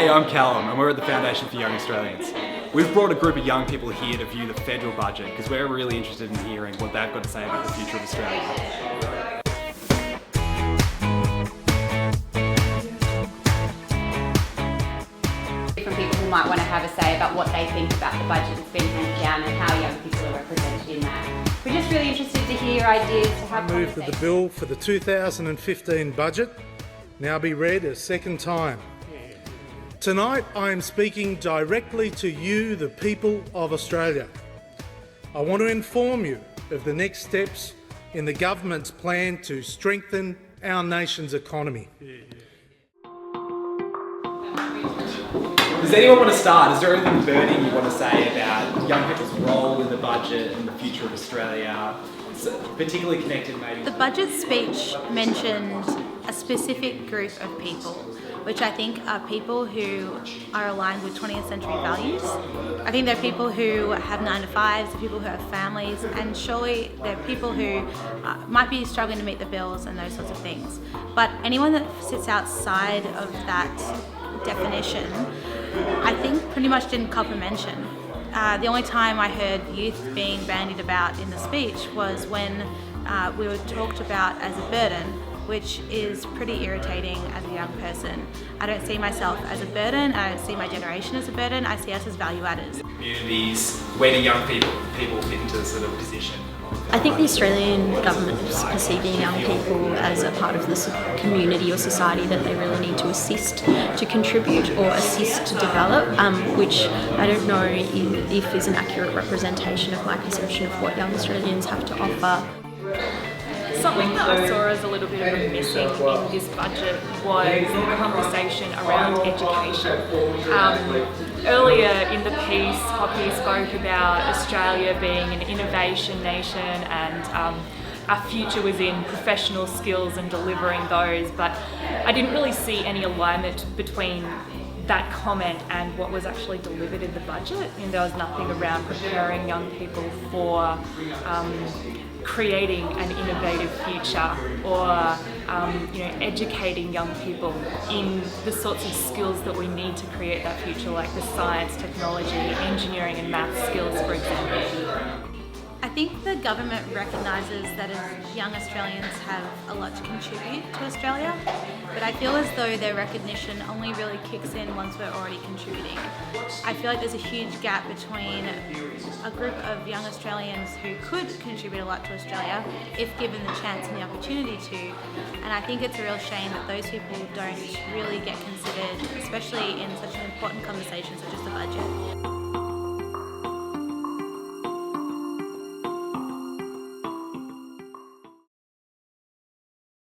Hey, I'm Callum and we're at the Foundation for Young Australians. We've brought a group of young people here to view the federal budget because we're really interested in hearing what they've got to say about the future of Australia. Different people who might want to have a say about what they think about the budget that's been handed down and how young people are represented in that. We're just really interested to hear ideas, to have I move that the bill for the 2015 budget now be read a second time. Tonight I am speaking directly to you, the people of Australia. I want to inform you of the next steps in the government's plan to strengthen our nation's economy. Does anyone want to start? Is there anything burning you want to say about young people's role in the budget and the future of Australia? Particularly connected maybe. The budget speech mentioned a specific group of people, which I think are people who are aligned with 20th century values. I think they're people who have 9 to 5s, they're people who have families, and surely they're people who might be struggling to meet the bills and those sorts of things. But anyone that sits outside of that definition, I think pretty much didn't cop a mention. The only time I heard youth being bandied about in the speech was when we were talked about as a burden, which is pretty irritating as a young person. I don't see myself as a burden, I don't see my generation as a burden, I see us as value adders. Communities, where do young people fit into this sort of position? I think the Australian government is perceiving young people as a part of this community or society that they really need to assist to contribute or assist to develop, which I don't know if is an accurate representation of my perception of what young Australians have to offer. Something that I saw as a little bit of a missing in this budget was a conversation around education. Earlier in the piece, Poppy spoke about Australia being an innovation nation and our future was in professional skills and delivering those, but I didn't really see any alignment between that comment and what was actually delivered in the budget. And there was nothing around preparing young people for creating an innovative future or educating young people in the sorts of skills that we need to create that future, like the science, technology, engineering and maths skills, for example. I think the government recognises that as young Australians have a lot to contribute to Australia, but I feel as though their recognition only really kicks in once we're already contributing. I feel like there's a huge gap between a group of young Australians who could contribute a lot to Australia if given the chance and the opportunity to, and I think it's a real shame that those people don't really get considered, especially in such an important conversation such as the budget.